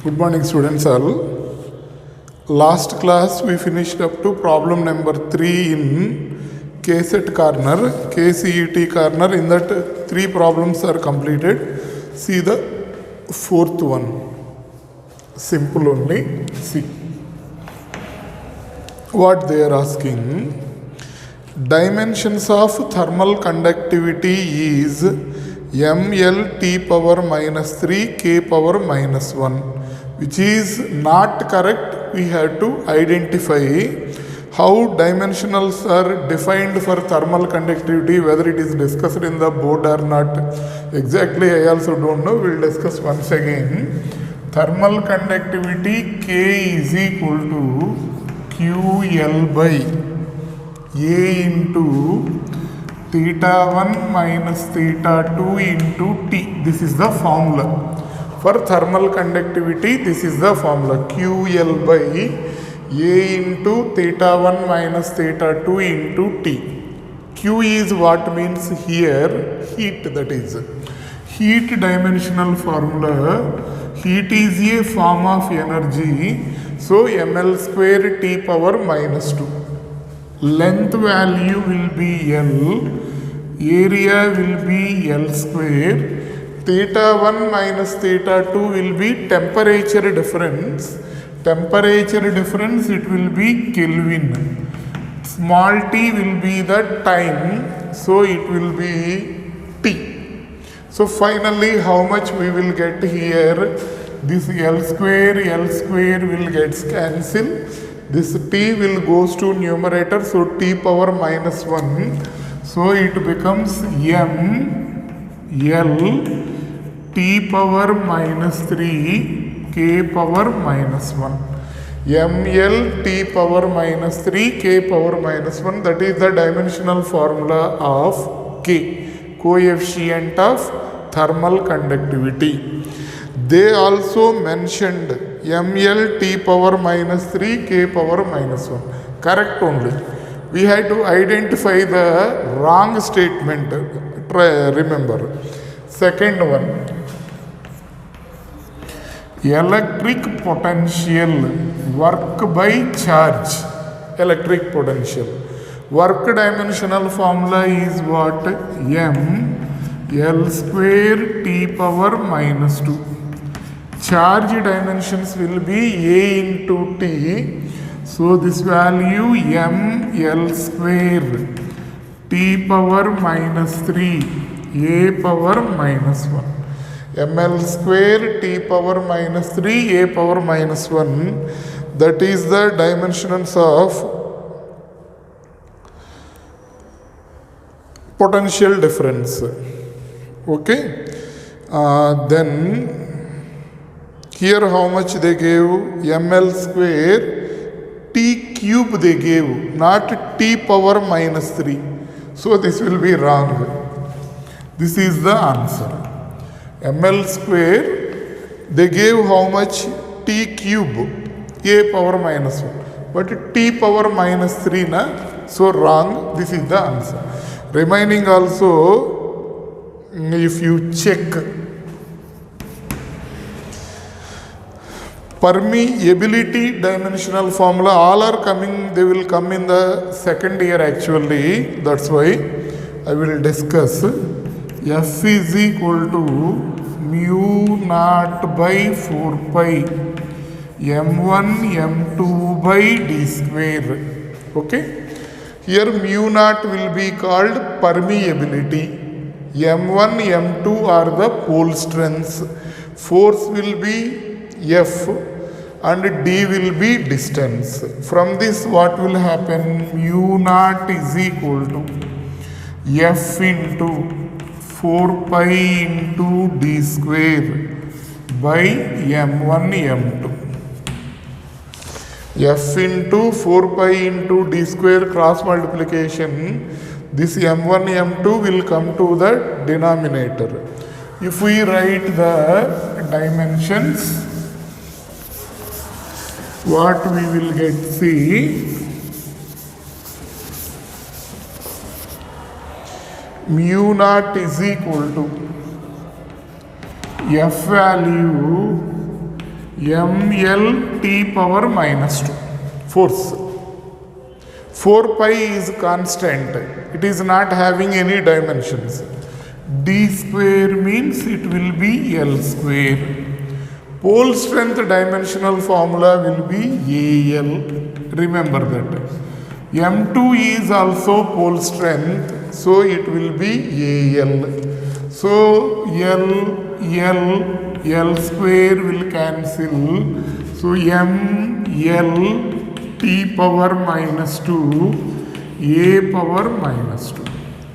Good morning, students. All. Last class we finished up to problem number 3 in KCET corner, KCET corner. In that 3 problems are completed. See the 4th one. Simple only. See what they are asking. Dimensions of thermal conductivity is ml t power minus 3 k power minus 1, which is not correct. We have to identify how dimensionals are defined for thermal conductivity, whether it is discussed in the board or not. Exactly, I also don't know. We'll discuss once again. Thermal conductivity K is equal to QL by A into theta 1 minus theta 2 into T. This is the formula. For thermal conductivity, this is the formula. QL by A into theta 1 minus theta 2 into T. Q is what means here? Heat, that is. Heat dimensional formula. Heat is a form of energy. So, ml square T power minus 2. Length value will be L, area will be L square, theta 1 minus theta 2 will be temperature difference. Temperature difference, it will be Kelvin. Small t will be the time, so it will be T. So finally how much we will get here? This L square will get cancelled. This t will goes to numerator, so t power minus 1. So it becomes m L t power minus 3 k power minus 1. m L t power minus 3 k power minus 1. That is the dimensional formula of K, coefficient of thermal conductivity. They also mentioned ml t power minus 3 k power minus 1. Correct only. We had to identify the wrong statement. Remember. Second one. Electric potential, work by charge. Electric potential. Work dimensional formula is what? M L square t power minus 2. Charge dimensions will be A into T. So this value m L square T power minus 3 A power minus 1. ml square T power minus 3 A power minus 1. That is the dimensions of potential difference. Okay. Then here how much they gave? ml square t cube they gave, not t power minus 3. So this will be wrong. This is the answer. ml square they gave how much? t cube a power minus 1. But t power minus 3 na? So wrong. This is the answer. Remaining also, if you check, permeability dimensional formula, all are coming, they will come in the second year actually. That's why I will discuss. F is equal to mu naught by 4 pi m1 m2 by d square. Okay. Here mu naught will be called permeability. m1 m2 are the pole strengths. Force will be F and D will be distance. From this what will happen? Mu naught is equal to F into 4 pi into D square by M1 M2. F into 4 pi into D square cross multiplication. This M1 M2 will come to the denominator. If we write the dimensions, what we will get? See, mu naught is equal to F value ml t power minus 2 force. 4 pi is constant, it is not having any dimensions. D square means it will be L square. Pole strength dimensional formula will be AL, remember that. M2 is also pole strength, so it will be AL. So L square will cancel, so ML t power minus 2 a power minus 2.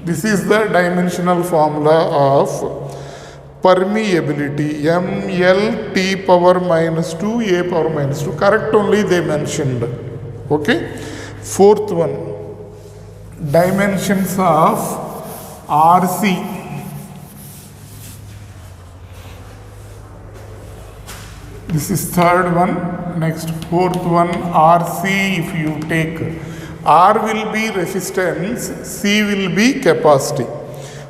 This is the dimensional formula of permeability. ML t power minus 2 a power minus 2. Correct only they mentioned. Okay. Fourth one, dimensions of RC. This is third one. Next, fourth one, RC. If you take, R will be resistance, C will be capacity.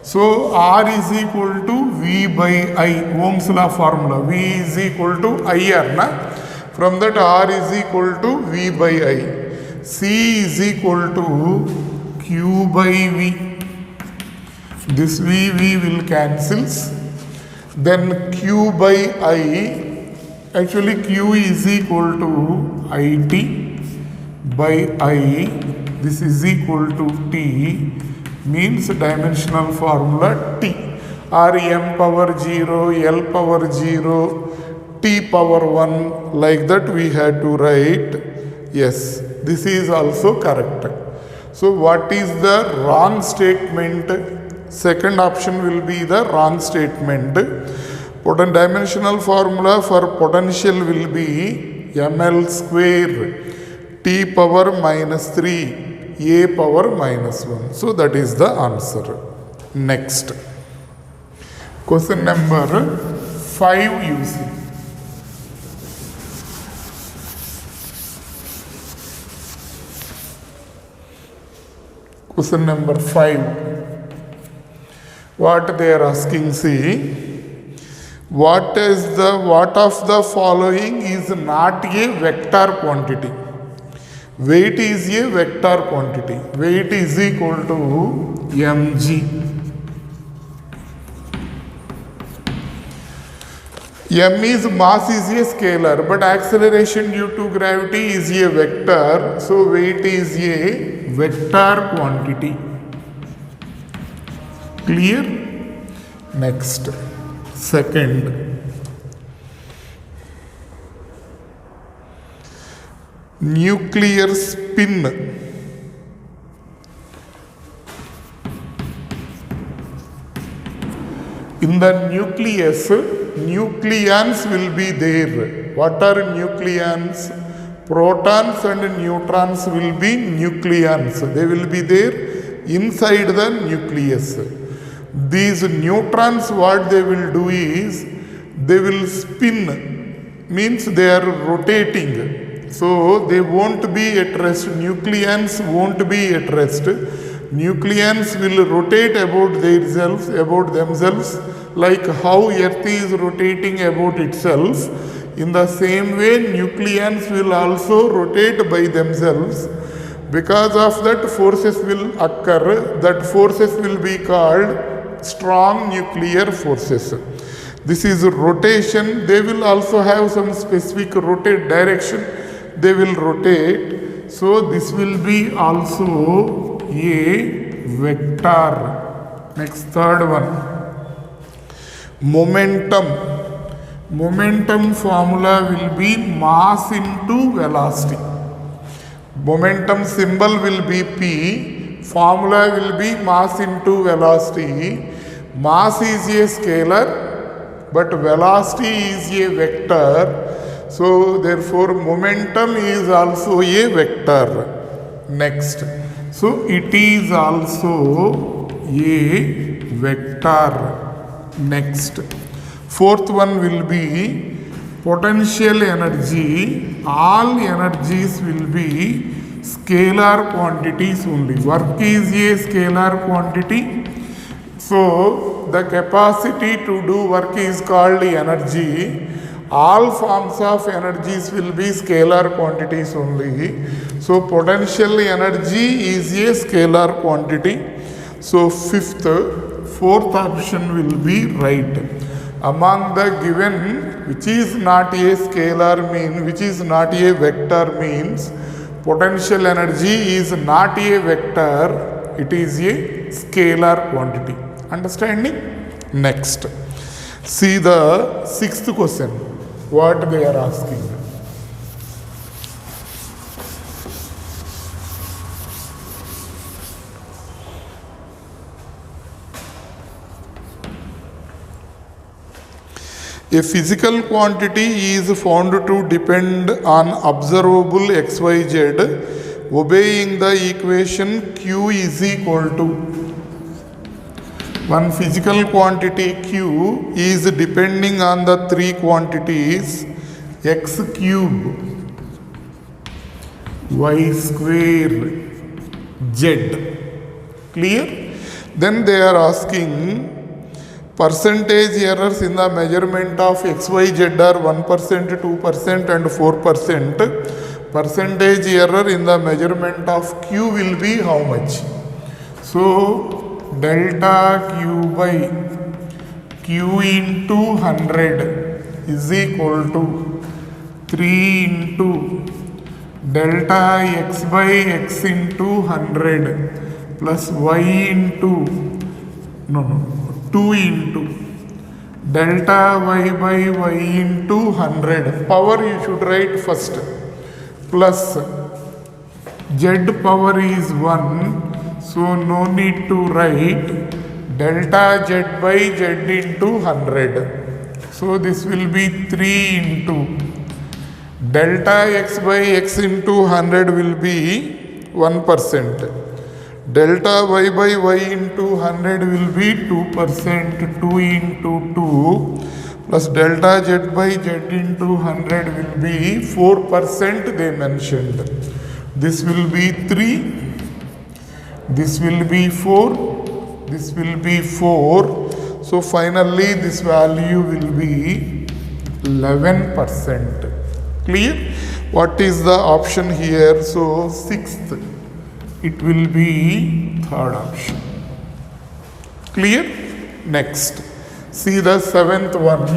So R is equal to V by I, Ohm's law formula. V is equal to IR, na? From that R is equal to V by I. C is equal to Q by V. This V will cancels. Then Q by I, actually Q is equal to IT by I. This is equal to T, means dimensional formula T. Or M power 0, L power 0, T power 1, like that we had to write. Yes, this is also correct. So what is the wrong statement? Second option will be the wrong statement. Dimensional formula for potential will be ml square t power minus 3 a power minus 1. So that is the answer. Next, question number 5 you see. Question number 5. What they are asking, see, what of the following is not a vector quantity? Weight is a vector quantity. Weight is equal to mg. M is mass is a scalar, but acceleration due to gravity is a vector. So weight is a vector quantity. Clear? Next, second, nuclear spin. In the nucleus, nucleons will be there. What are nucleons? Protons and neutrons will be nucleons. They will be there inside the nucleus. These neutrons, what they will do is, they will spin, means they are rotating. So they won't be at rest. Nucleons won't be at rest. Nucleons will rotate about themselves, like how Earth is rotating about itself. In the same way, nucleons will also rotate by themselves. Because of that, forces will occur. That forces will be called strong nuclear forces. This is rotation. They will also have some specific rotate direction. They will rotate. So this will be also a vector. Next, third one, momentum. Momentum formula will be mass into velocity. Momentum symbol will be P. Formula will be mass into velocity. Mass is a scalar, but velocity is a vector. So therefore momentum is also a vector. Next, so it is also a vector. Next, fourth one will be potential energy. All energies will be scalar quantities only. Work is a scalar quantity. So the capacity to do work is called energy. all forms of energies will be scalar quantities only. So potential energy is a scalar quantity. So fourth option will be right. Among the given, which is not a scalar mean, which is not a vector means potential energy is not a vector, it is a scalar quantity. Understanding? Next. See the sixth question. What they are asking. A physical quantity is found to depend on observable xyz obeying the equation Q is equal to. One physical quantity Q is depending on the three quantities x cube, y square, z. Clear? Then they are asking percentage errors in the measurement of xyz are 1%, 2% and 4%. Percentage error in the measurement of Q will be how much? So delta Q by Q into 100 is equal to 3 into delta x by x into 100 plus y into 2 into delta y by y into 100. Power you should write first, plus z power is 1, so no need to write delta z by z into 100. So this will be 3 into delta x by x into 100 will be 1%. Delta y by y into 100 will be 2%, 2 into 2 plus delta z by z into 100 will be 4% they mentioned. This will be 3, this will be 4, this will be 4. So finally this value will be 11%. Clear? What is the option here? So sixth. It will be third option. Clear? Next. See the seventh one.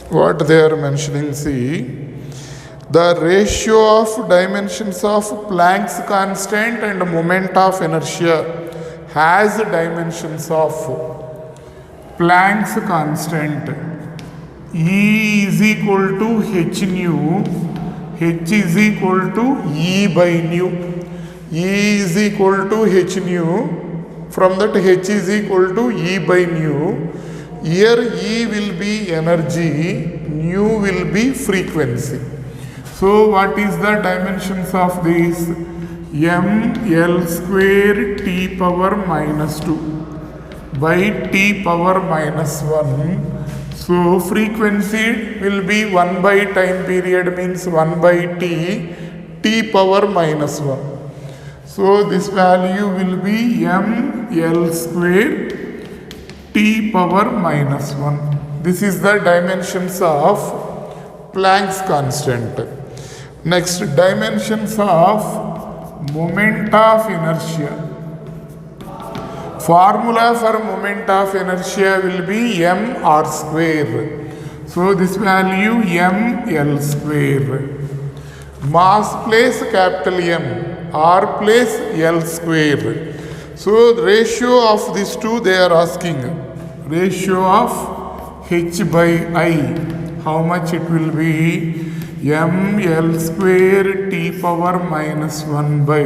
What they are mentioning, see. The ratio of dimensions of Planck's constant and moment of inertia has dimensions of Planck's constant. E is equal to h nu, h is equal to E by nu. E is equal to h nu, from that h is equal to E by nu. Here E will be energy, nu will be frequency. So what is the dimensions of this? M L square T power minus 2 by T power minus 1. So frequency will be 1 by time period means 1 by T, T power minus 1. So this value will be M L square T power minus 1. This is the dimensions of Planck's constant. Next, dimensions of moment of inertia. Formula for moment of inertia will be mr square. So this value ml square. Mass place capital M, r place L square. So the ratio of these two they are asking. Ratio of h by I. How much it will be? ml square t power minus 1 by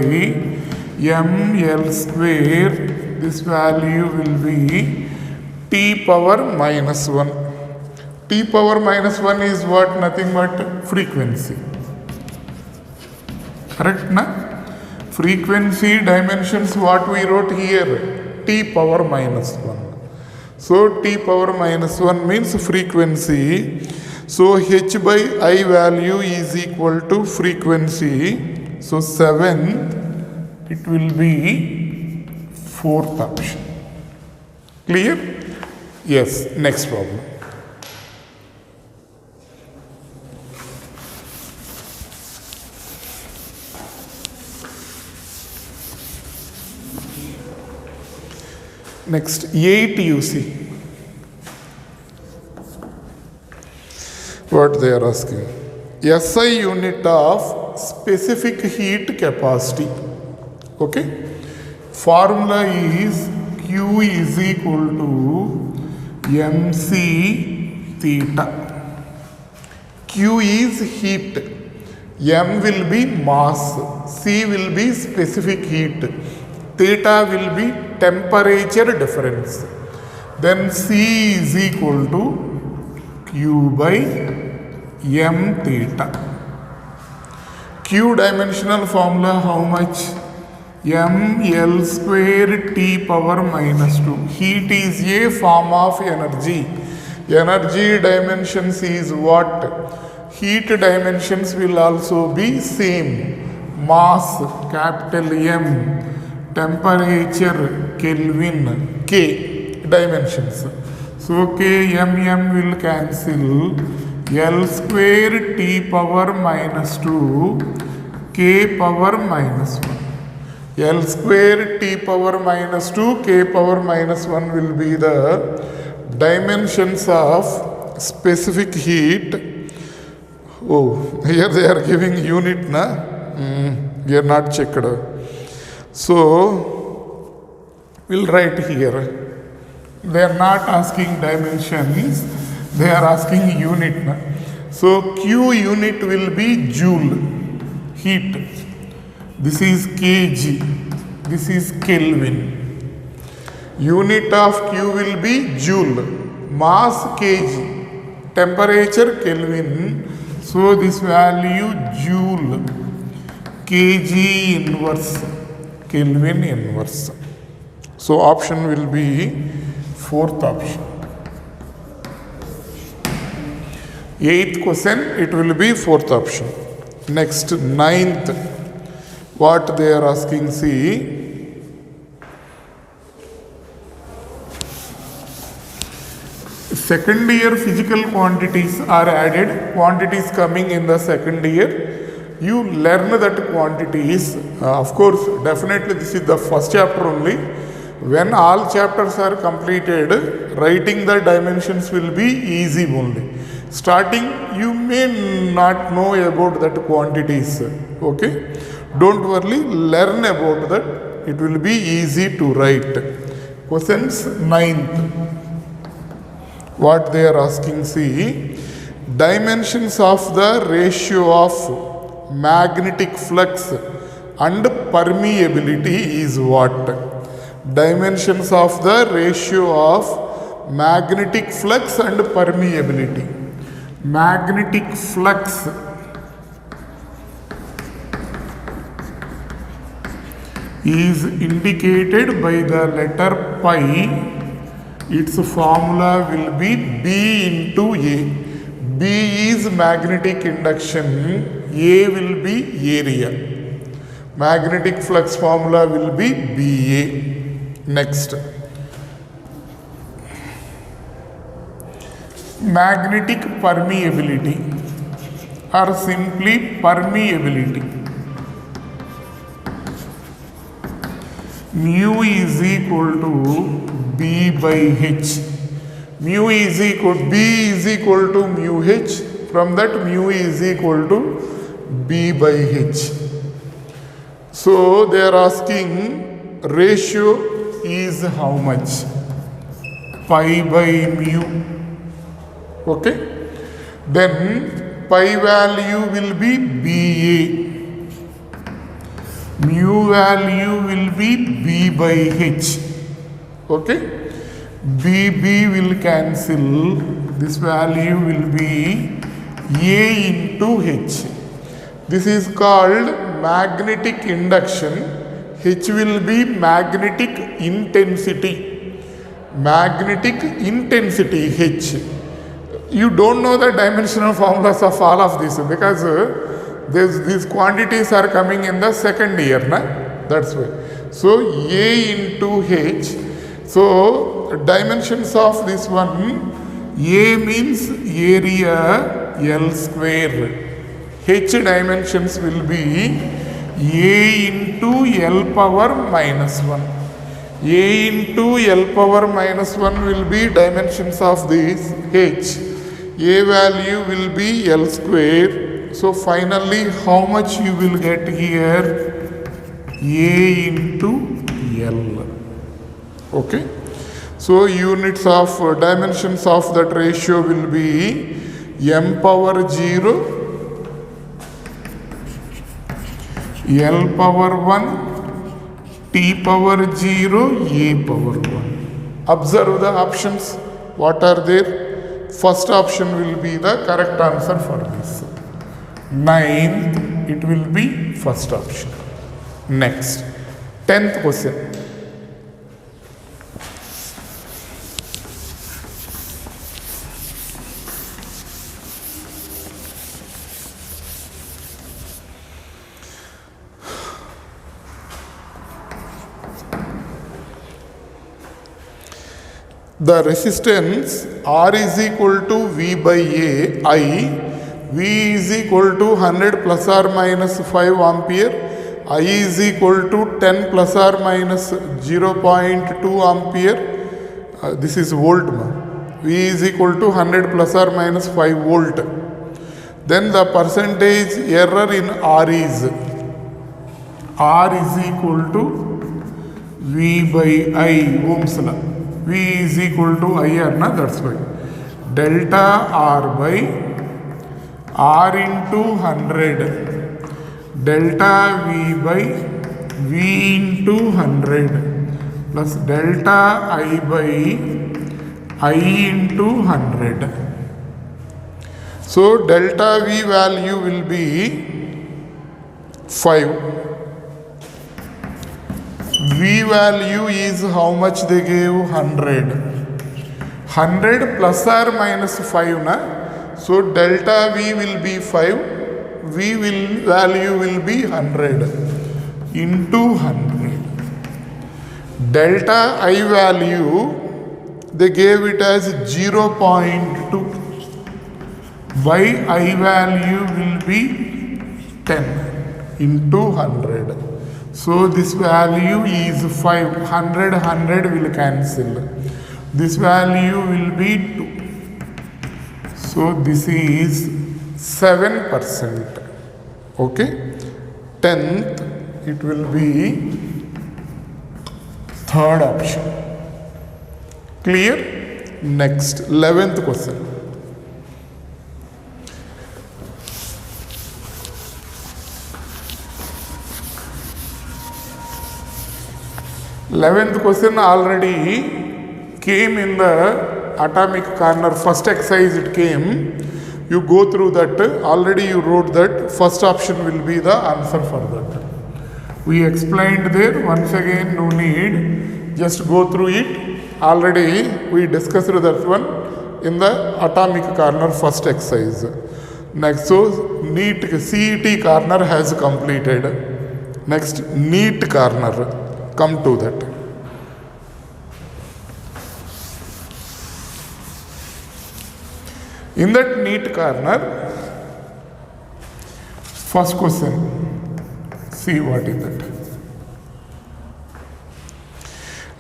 ml square, this value will be t power minus 1. T power minus 1 is what? Nothing but frequency. Correct, na? Frequency dimensions what we wrote here, t power minus 1. So t power minus 1 means frequency. So h by I value is equal to frequency. So 7th, it will be 4th option. Clear? Yes, next problem. Next, 8 you see. What they are asking. SI unit of specific heat capacity. Okay. Formula is Q is equal to mc theta. Q is heat. M will be mass. C will be specific heat. Theta will be temperature difference. Then C is equal to Q by M theta. Q dimensional formula how much? ml square t power minus 2. Heat is a form of energy. Energy dimensions is what? Heat dimensions will also be same. Mass capital M, temperature Kelvin, K dimensions. So K mm will cancel. L square t power minus 2 K power minus 1. L square t power minus 2 K power minus 1 will be the dimensions of specific heat. Oh, here they are giving unit, na? We are not checked. So, we'll write here. They are not asking dimensions, they are asking unit. Na? So, Q unit will be joule, heat. This is kg, this is Kelvin. Unit of Q will be joule, mass kg, temperature Kelvin. So this value joule, kg inverse, Kelvin inverse. So option will be 4th option. 8th question, it will be 4th option. Next, 9th. What they are asking, see. Second year physical quantities are added. Quantities coming in the second year. You learn that quantities. Of course, definitely this is the first chapter only. When all chapters are completed, writing the dimensions will be easy only. Starting, you may not know about that quantities. Okay. Don't worry, learn about that. It will be easy to write. Questions 9th. What they are asking, see. Dimensions of the ratio of magnetic flux and permeability is what? Dimensions of the ratio of magnetic flux and permeability. Magnetic flux is indicated by the letter pi. Its formula will be B into A. B is magnetic induction, A will be area. Magnetic flux formula will be BA. Next. Magnetic permeability or simply permeability. Mu is equal to B by H. Mu is equal to B is equal to mu H. From that, mu is equal to B by H. So they are asking ratio is how much? Pi by mu. Okay. Then pi value will be BA. Mu value will be B by H. Okay. BB will cancel. This value will be A into H. This is called magnetic induction. H will be magnetic intensity. magnetic intensity H. You don't know the dimensional formulas of all of this because these quantities are coming in the second year, na? That's why. So A into H. So dimensions of this one, A means area L square. H dimensions will be A into L power minus 1. A into L power minus 1 will be dimensions of this H. A value will be L square. So finally how much you will get here? A into L. Okay. So units of dimensions of that ratio will be m power 0, L power 1, T power 0, A power 1. Observe the options. What are there? First option will be the correct answer for this. Ninth, it will be first option. Next, 10th question. The resistance R is equal to V by A, I. V is equal to 100 plus or minus 5 ampere. I is equal to 10 plus or minus 0.2 ampere. This is volt. V is equal to 100 plus or minus 5 volt. Then the percentage error in R is equal to V by I, Ohm's law. V is equal to IR, na? That's why. Delta R by R into 100. Delta V by V into 100 plus delta I by I into 100. So delta V value will be 5. V value is how much they gave? 100. 100 plus or minus 5, na? So delta V will be 5. Value will be 100 into 100. Delta I value, they gave it as 0.2. Y I value will be 10 into 100. So this value is 5. 100 will cancel. This value will be 2. So this is 7%. Okay. 10th, it will be third option. Clear? Next, 11th question. Eleventh question already came in the atomic corner. First exercise it came. You go through that. Already you wrote that. First option will be the answer for that. We explained there. Once again, no need. Just go through it. Already we discussed that one in the atomic corner first exercise. Next, so NEET CET corner has completed. Next, NEET corner. Come to that. In that NEET corner, first question, see what is that.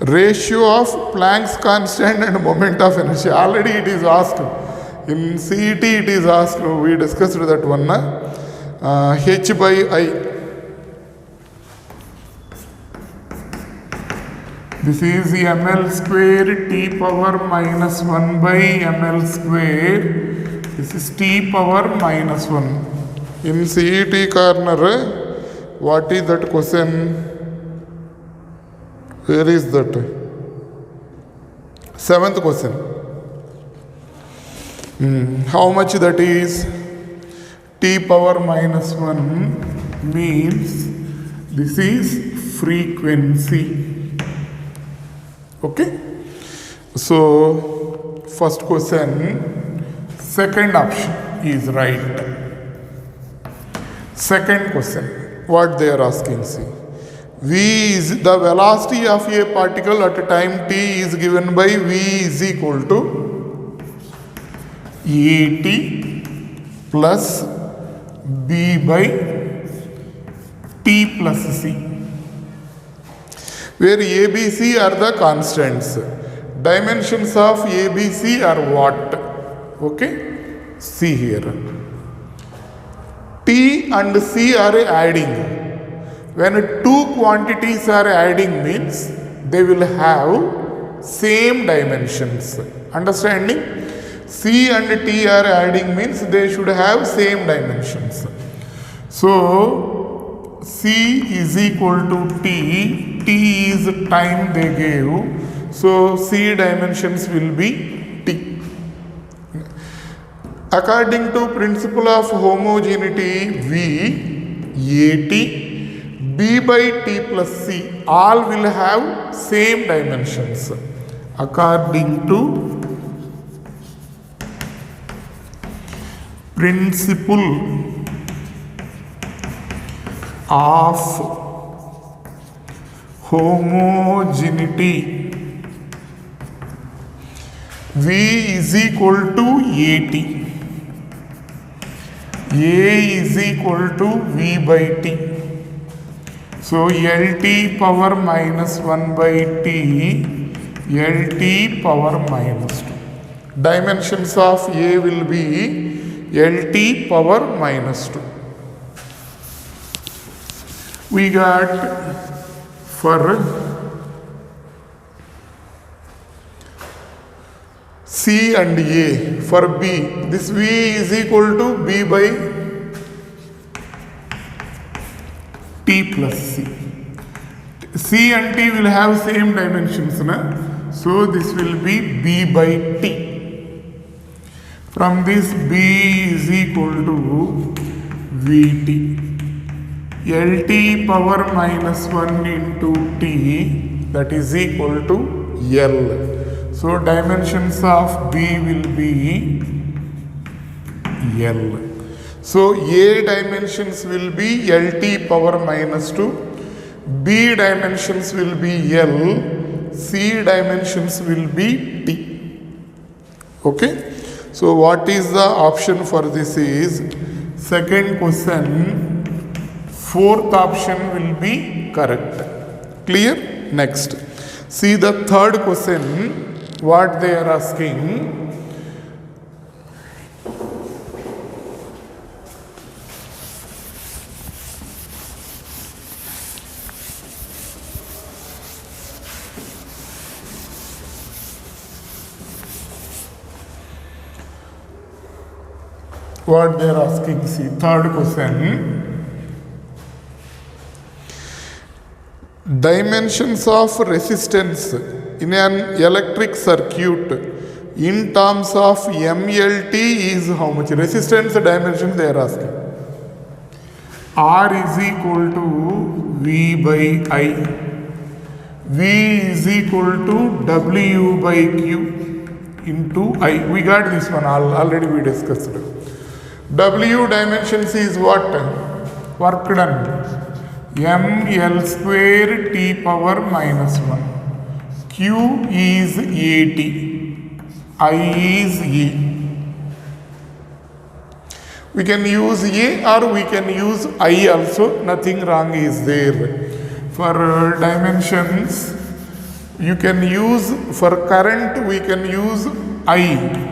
Ratio of Planck's constant and moment of inertia. Already it is asked. In CET it is asked. We discussed that one. H by I. This is ml square t power minus 1 by ml square. This is t power minus 1. In CET corner, what is that question? Where is that? 7th question. How much that is? T power minus 1 means this is frequency. Okay. So first question, second option is right. Second question, what they are asking, see. V is the velocity of a particle at time t is given by V is equal to AT plus B by T plus C, where ABC are the constants. Dimensions of ABC are what? Okay, see here. T and C are adding. When two quantities are adding means they will have same dimensions. Understanding? C and T are adding means they should have same dimensions. So C is equal to T. T is time they gave. So C dimensions will be T. According to principle of homogeneity V, AT, B by T plus C, all will have same dimensions. According to principle of homogeneity, V is equal to AT. A is equal to V by T. So LT power minus 1 by T, LT power minus 2. Dimensions of A will be LT power minus 2. We got for C and A. For B, this V is equal to B by T plus C. C and T will have same dimensions, na? So this will be B by T. From this, B is equal to Vt. LT power minus 1 into T, that is equal to L. So dimensions of B will be L. So A dimensions will be LT power minus 2, B dimensions will be L, C dimensions will be T. Okay. So what is the option for this is second question, fourth option will be correct. Clear? Next. See the third question, what they are asking. What they are asking, see, third question. Dimensions of resistance in an electric circuit in terms of MLT is how much? Resistance dimension they are asking. R is equal to V by I. V is equal to W by Q into I. We got this one, already we discussed. W dimensions is what? Work done. ML square T power minus 1. Q is AT. I is A. We can use A or we can use I also. Nothing wrong is there. For dimensions, you can use, for current we can use I.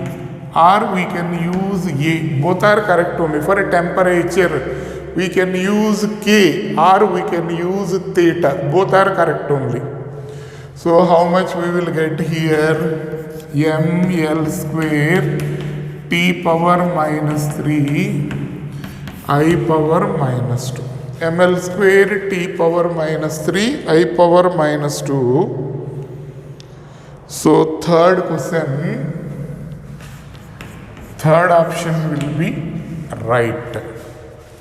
Or we can use A. Both are correct only. For a temperature, we can use K or we can use theta. Both are correct only. So how much we will get here? ML square T power minus 3 I power minus 2. ML square T power minus 3 I power minus 2. So third question, third option will be right.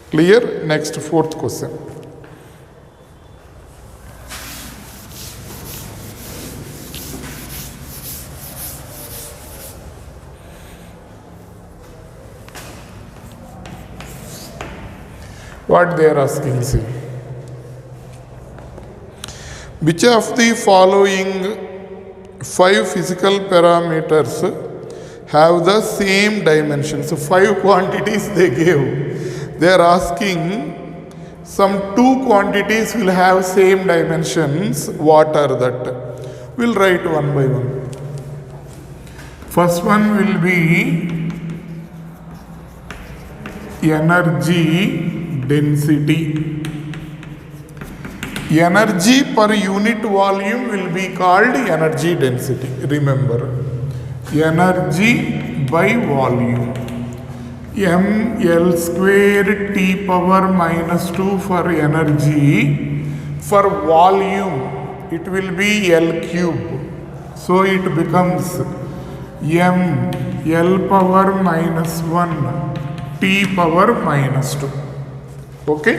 Clear? Next, fourth question. What they are asking, see. Which of the following 5 physical parameters have the same dimensions? So 5 quantities they gave. They are asking some 2 quantities will have same dimensions. What are that? We'll write one by one. First one will be energy density. Energy per unit volume will be called energy density. Remember, energy by volume. ml square t power minus 2 for energy. For volume, it will be L cube. So it becomes m L power minus 1 t power minus 2. Okay?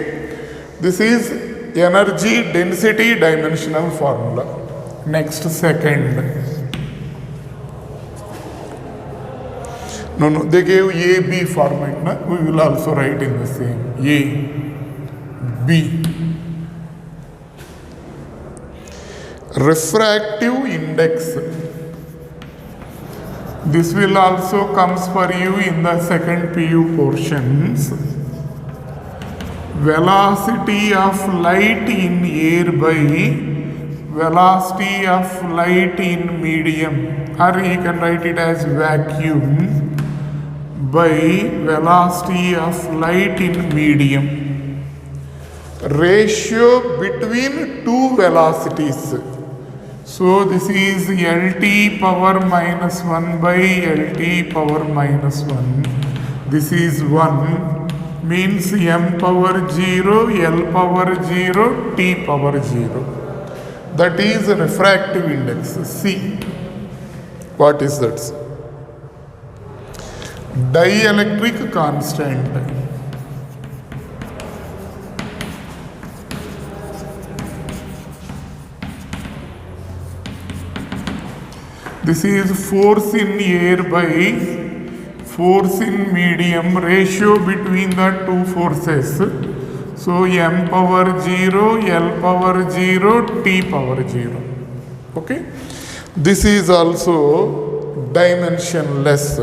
This is energy density dimensional formula. Next, second. No, they gave A, B format. Na? We will also write in the same. A, B. Refractive index. This will also comes for you in the second PU portions. Velocity of light in air by velocity of light in medium, or you can write it as vacuum by velocity of light in medium. Ratio between 2 velocities. So this is Lt power minus 1 by Lt power minus 1. This is 1. Means m power 0, L power 0, t power 0. That is refractive index. C. What is that? Dielectric constant. This is force in air by force in medium, ratio between the 2 forces. So m power 0, L power 0, t power 0. Okay. This is also dimensionless.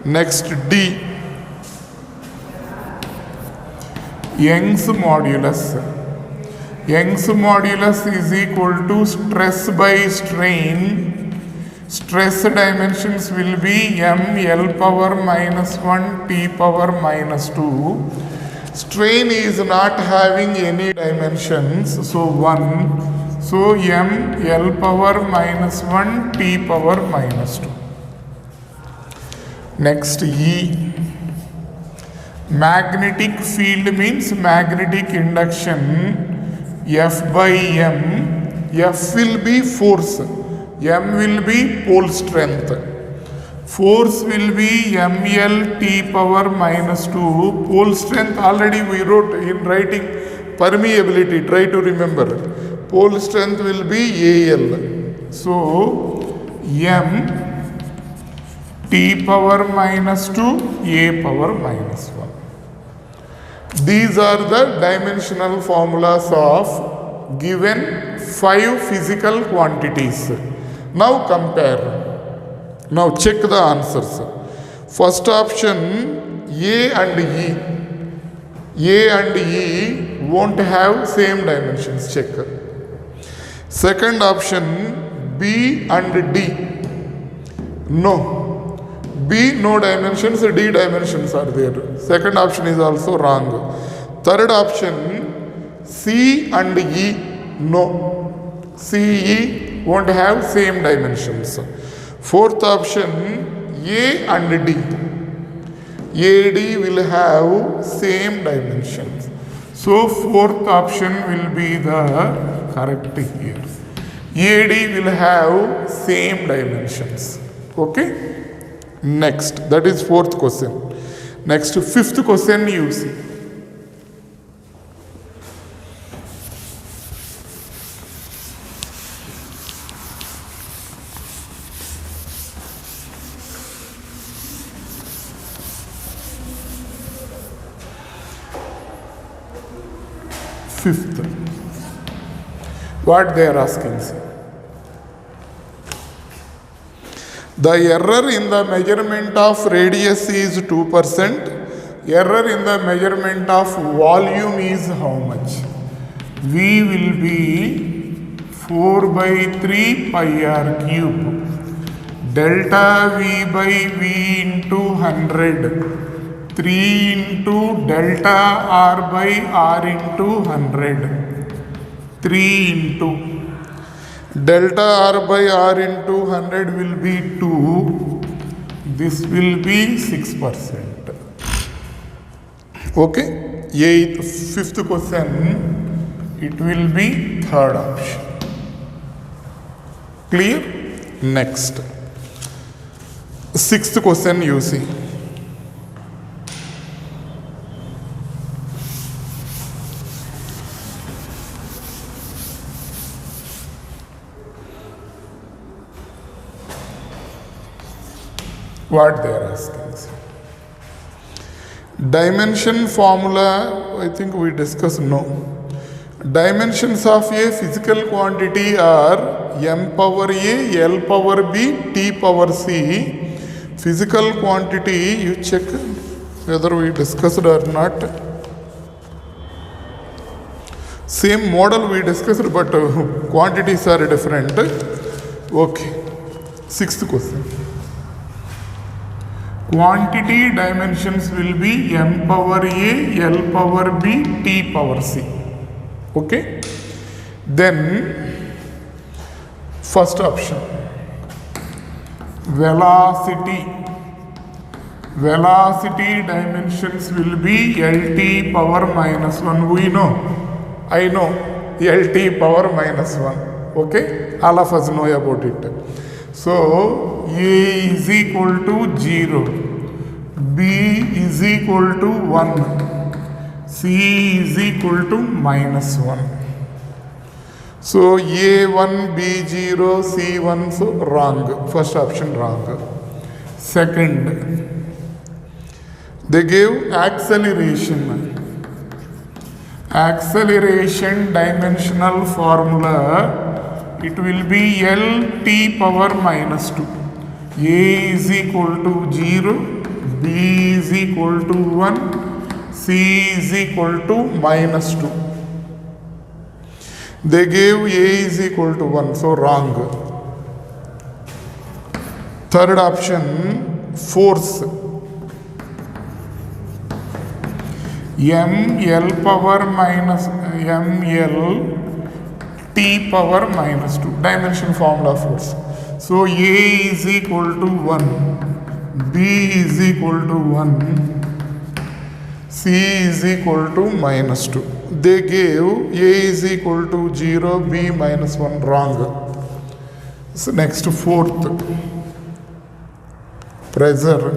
Next, D. Young's modulus. Young's modulus is equal to stress by strain. Stress dimensions will be m L power minus 1 t power minus 2. Strain is not having any dimensions, so 1. So m L power minus 1 t power minus 2. Next, E. Magnetic field means magnetic induction. F by m. F will be force. M will be pole strength. Force will be ml t power minus 2. Pole strength already we wrote in writing. Permeability, try to remember. Pole strength will be AL. So, m t power minus 2, a power minus 1. These are the dimensional formulas of given 5 physical quantities. Now compare. Now check the answers. First option, A and E. A and E won't have same dimensions. Check. Second option, B and D. No. B no dimensions, D dimensions are there. Second option is also wrong. Third option, C and E. No. C, E won't have same dimensions. Fourth option, A and D. AD will have same dimensions. So fourth option will be the correct here. AD will have same dimensions. Okay? Next, that is fourth question. Next, fifth question you see. fifth. What they are asking, sir? The error in the measurement of radius is 2%. Error in the measurement of volume is how much? V will be 4 by 3 pi r cube. Delta V by V into 100. 3 into delta R by R into 100. 3 into delta R by R into 100 will be 2. This will be 6%. Okay. Fifth question, it will be third option. Clear? Next. Sixth question you see. What they are asking. Dimension formula, I think we discussed, no. Dimensions of a physical quantity are m power a, l power b, t power c. Physical quantity, you check whether we discussed or not. Same model we discussed, but quantities are different. Okay. Sixth question. Quantity dimensions will be m power a, l power b, t power c. Okay. Then first option, velocity. Velocity dimensions will be lt power minus 1. We know, I know, lt power minus 1. Okay. All of us know about it. So a is equal to 0, b is equal to 1, c is equal to minus 1. So a1, b0, c1, so wrong. First option wrong. Second, they gave acceleration. Acceleration dimensional formula, it will be L t power minus 2. A is equal to 0, B is equal to 1, C is equal to minus 2. They gave A is equal to 1, so wrong. Third option, force. L power minus ML t power minus 2, dimension formula force. So A is equal to 1, B is equal to 1, C is equal to minus 2. They gave A is equal to 0, B minus 1, wrong. So next, fourth, pressure.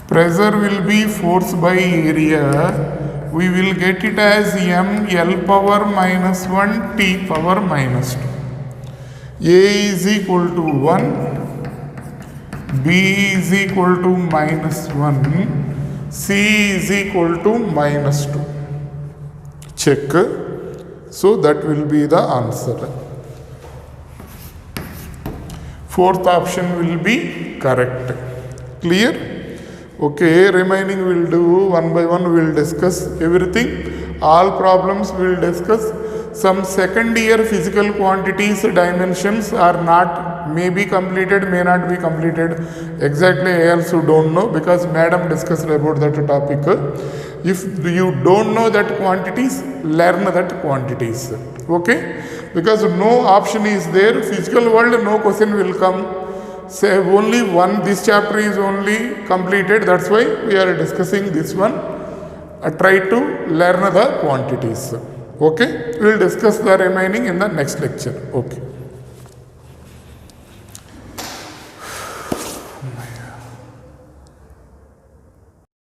Pressure will be force by area. We will get it as m L power minus 1 t power minus 2. A is equal to 1, B is equal to minus 1, C is equal to minus 2. Check. So that will be the answer. Fourth option will be correct. Clear? Okay, remaining we'll do one by one, we'll discuss everything. All problems we'll discuss. Some second year physical quantities dimensions are not, may be completed, may not be completed. Exactly, I also don't know because madam discussed about that topic. If you don't know that quantities, learn that quantities. Okay? Because no option is there. Physical world, no question will come. Say only one, this chapter is only completed, that's why we are discussing this one. Try to learn the quantities. Okay, we will discuss the remaining in the next lecture. Okay.